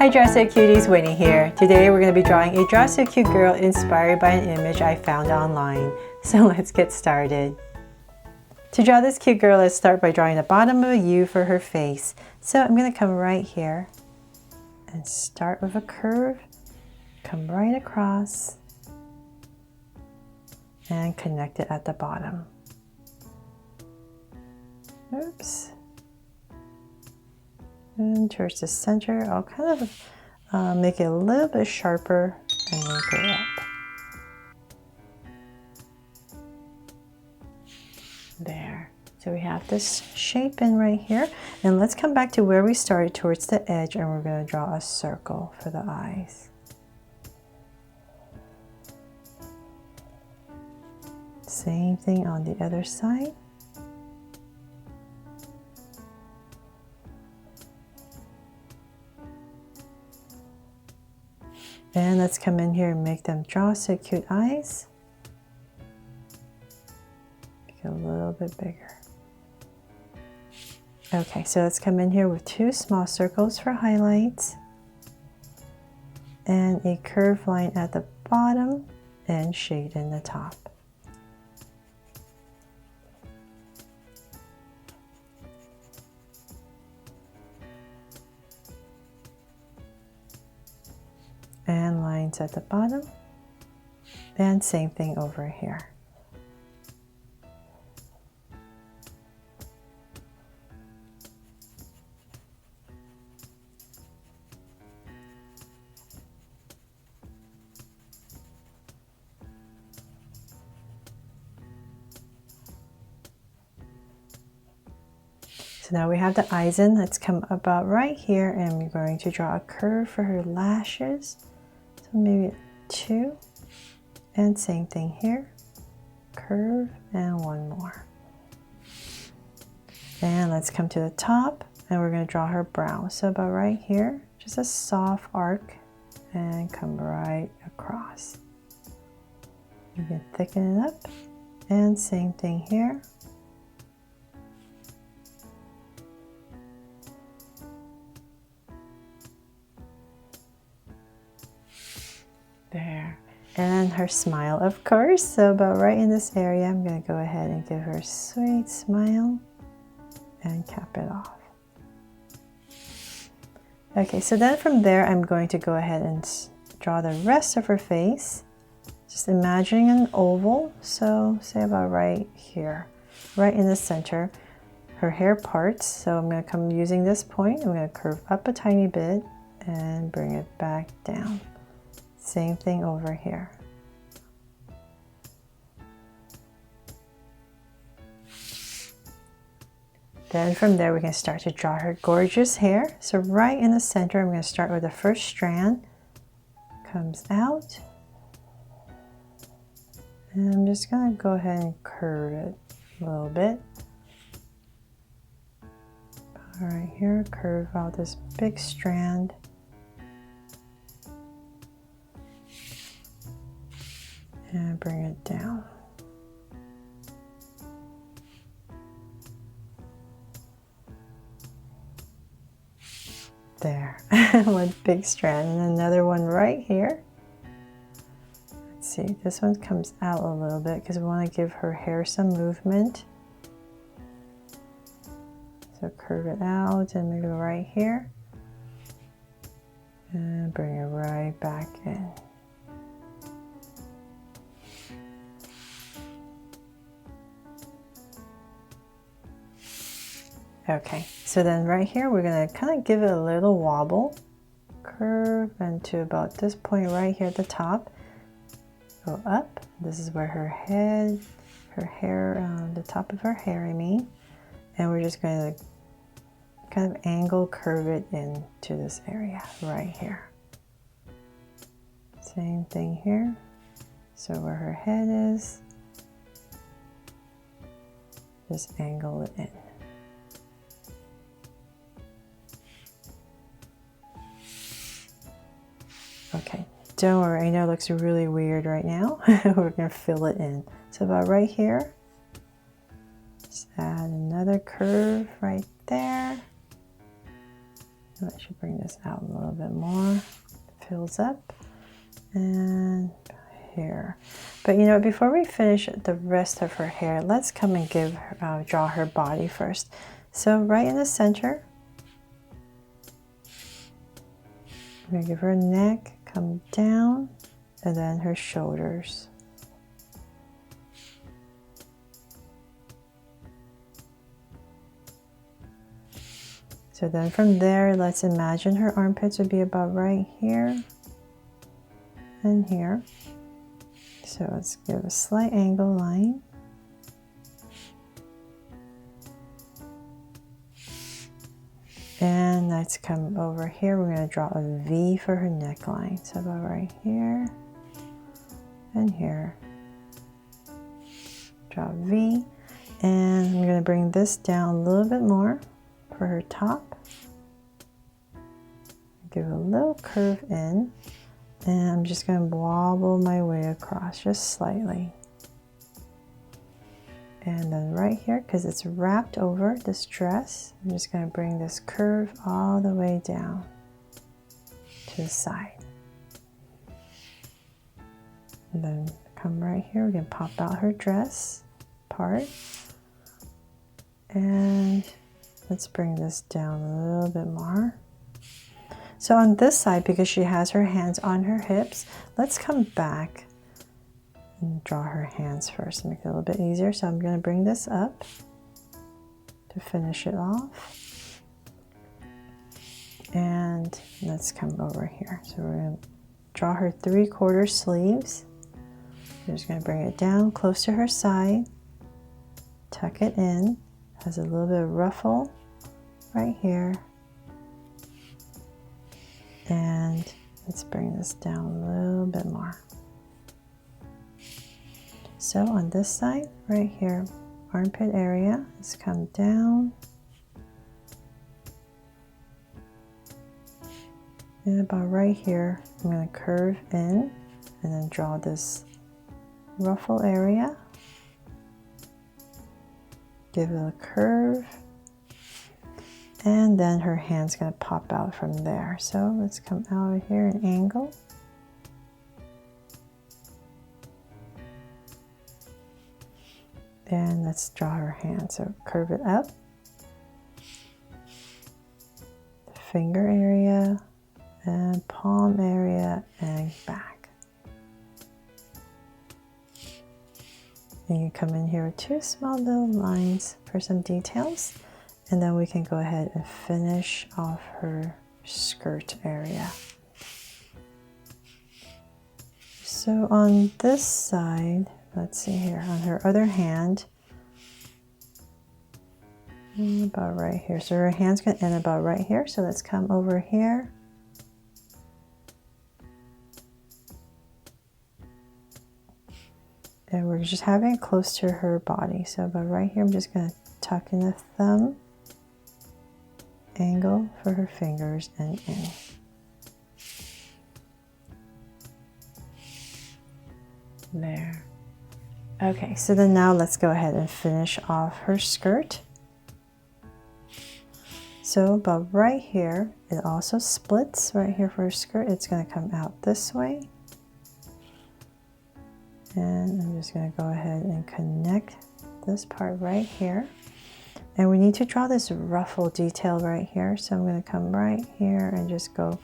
Hi Draw So Cuties, Winnie here. Today we're going to be drawing a Draw So Cute girl inspired by an image I found online. So let's get started. To draw this cute girl, let's start by drawing the bottom of a U for her face. So I'm going to come right here and start with a curve, come right across, and connect it at the bottom. Oops. And towards the center, I'll kind of make it a little bit sharper and then go up. There. So we have this shape in right here. And let's come back to where we started towards the edge, and we're going to draw a circle for the eyes. Same thing on the other side. And let's come in here and make them Draw So Cute eyes. Make it a little bit bigger. Okay, so let's come in here with two small circles for highlights and a curved line at the bottom and shade in the top. And lines at the bottom, and same thing over here. So now we have the eyes in. Let's come about right here, and we're going to draw a curve for her lashes. So maybe 2, and same thing here, curve, and one more. And let's come to the top, and we're going to draw her brow. So about right here, just a soft arc, and come right across. You can thicken it up, and same thing here. There. And her smile, of course. So about right in this area, I'm going to go ahead and give her a sweet smile and cap it off. Okay, so then from there, I'm going to go ahead and draw the rest of her face. Just imagining an oval. So say about right here, right in the center. Her hair parts. So I'm going to come using this point. I'm going to curve up a tiny bit and bring it back down. Same thing over here. Then from there we can start to draw her gorgeous hair. So right in the center, I'm going to start with the first strand. Comes out. And I'm just going to go ahead and curve it a little bit. All right, here, curve out this big strand. And bring it down. There, one big strand, and another one right here. Let's see, this one comes out a little bit because we want to give her hair some movement. So curve it out and maybe right here. And bring it right back in. Okay, so then right here, we're gonna kind of give it a little wobble, curve, and to about this point right here at the top, go up. This is where her head, her hair, the top of her hair, I mean, and we're just going to kind of angle, curve it into this area right here. Same thing here. So where her head is, just angle it in. Okay, don't worry, I know it looks really weird right now. We're going to fill it in. So about right here, just add another curve right there. I should bring this out a little bit more. Fills up. And here. But you know, before we finish the rest of her hair, let's come and draw her body first. So right in the center, I'm going to give her a neck, come down, and then her shoulders. So then from there, let's imagine her armpits would be about right here and here. So let's give a slight angle line. And let's come over here. We're going to draw a V for her neckline. So about right here and here. Draw a V. And I'm going to bring this down a little bit more for her top. Give a little curve in. And I'm just going to wobble my way across just slightly. And then right here, because it's wrapped over this dress, I'm just going to bring this curve all the way down to the side. And then come right here, we're going to pop out her dress part. And let's bring this down a little bit more. So on this side, because she has her hands on her hips, let's come back and draw her hands first, make it a little bit easier. So I'm going to bring this up to finish it off. And let's come over here. So we're going to draw her 3/4 sleeves. We're just going to bring it down close to her side, tuck it in, has a little bit of ruffle right here. And let's bring this down a little bit more. So on this side, right here, armpit area, let's come down. And about right here, I'm going to curve in and then draw this ruffle area. Give it a curve. And then her hand's going to pop out from there. So let's come out here and angle. And let's draw her hand. So curve it up. The finger area and palm area and back. And you come in here with 2 small little lines for some details. And then we can go ahead and finish off her skirt area. So on this side, let's see here, on her other hand, about right here. So her hand's going to end about right here. So let's come over here. And we're just having it close to her body. So about right here, I'm just going to tuck in the thumb. Angle for her fingers and in. There. Okay, so then now let's go ahead and finish off her skirt. So about right here, it also splits right here for her skirt. It's going to come out this way. And I'm just going to go ahead and connect this part right here. And we need to draw this ruffle detail right here. So I'm going to come right here and just go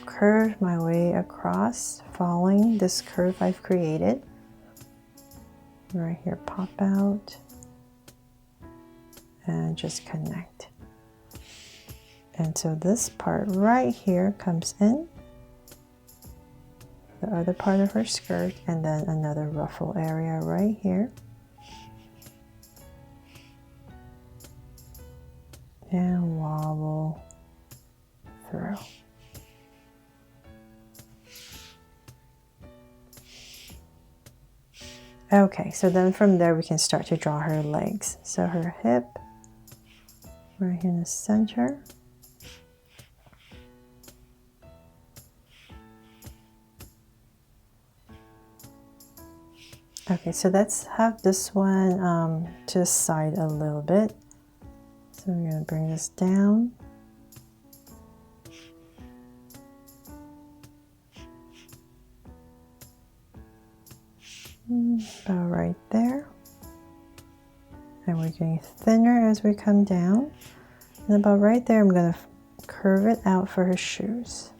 curve my way across, following this curve I've created. Right here, pop out and just connect. And so this part right here comes in, the other part of her skirt, and then another ruffle area right here. And wobble through. Okay, so then from there we can start to draw her legs. So her hip, right here in the center. Okay, so let's have this one to the side a little bit. So So we're going to bring this down. About right there. And we're getting thinner as we come down. And about right there, I'm going to curve it out for her shoes.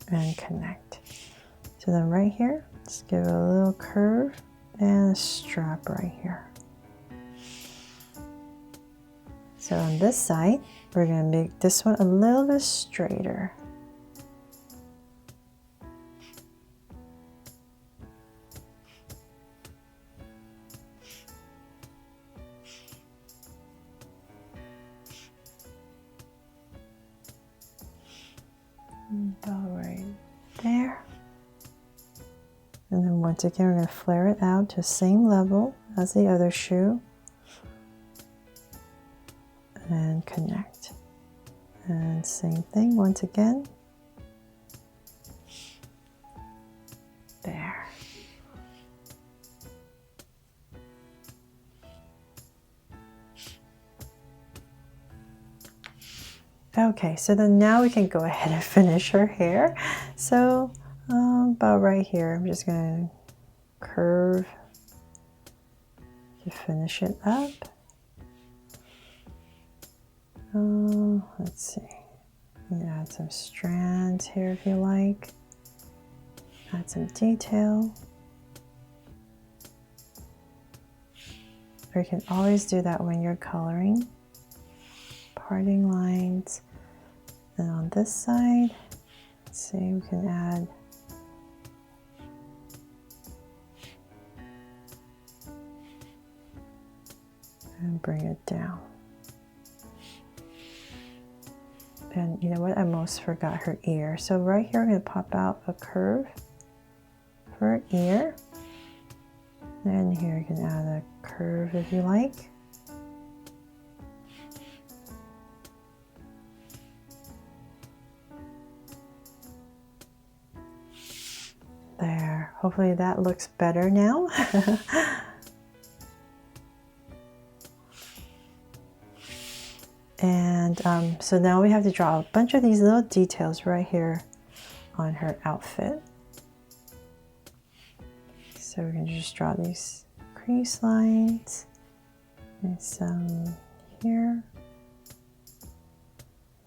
And connect. So then right here, just give it a little curve and a strap right here. So on this side, we're going to make this one a little bit straighter. About right there. And then once again, we're going to flare it out to the same level as the other shoe. And connect. And same thing once again. There. Okay, so then now we can go ahead and finish her hair. So about right here, I'm just going to curve to finish it up. Let's see. You can add some strands here if you like. Add some detail. Or you can always do that when you're coloring. Parting lines. And on this side, let's see, we can add and bring it down. And you know what? I almost forgot her ear. So right here, I'm going to pop out a curve for her ear. And here you can add a curve if you like. There. Hopefully that looks better now. And so now we have to draw a bunch of these little details right here on her outfit. So we're going to just draw these crease lines and some here.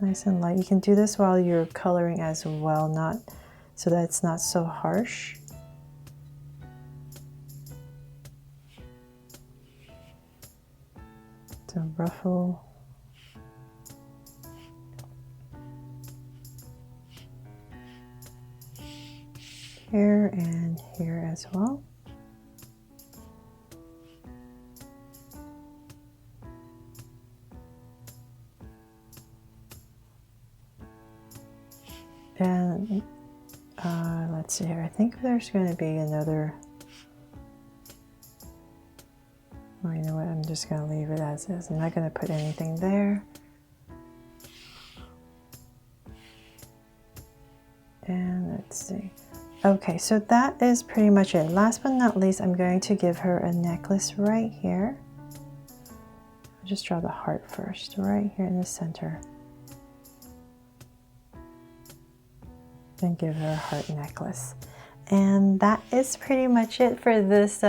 Nice and light. You can do this while you're coloring as well, not so that it's not so harsh. To ruffle. Here and here as well. And let's see here. I think there's going to be another. Oh, you know what? I'm just going to leave it as is. I'm not going to put anything there. And let's see. Okay, so that is pretty much it. Last but not least, I'm going to give her a necklace right here. I'll just draw the heart first, right here in the center. And give her a heart necklace. And that is pretty much it for this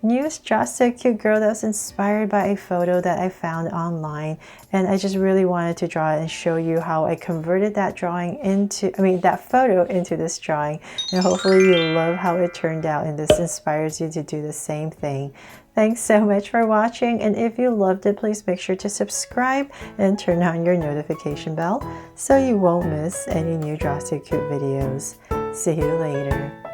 new Draw So Cute girl that was inspired by a photo that I found online. And I just really wanted to draw it and show you how I converted that drawing into, that photo into this drawing. And hopefully you love how it turned out and this inspires you to do the same thing. Thanks so much for watching, and if you loved it, please make sure to subscribe and turn on your notification bell so you won't miss any new Draw So Cute videos. See you later.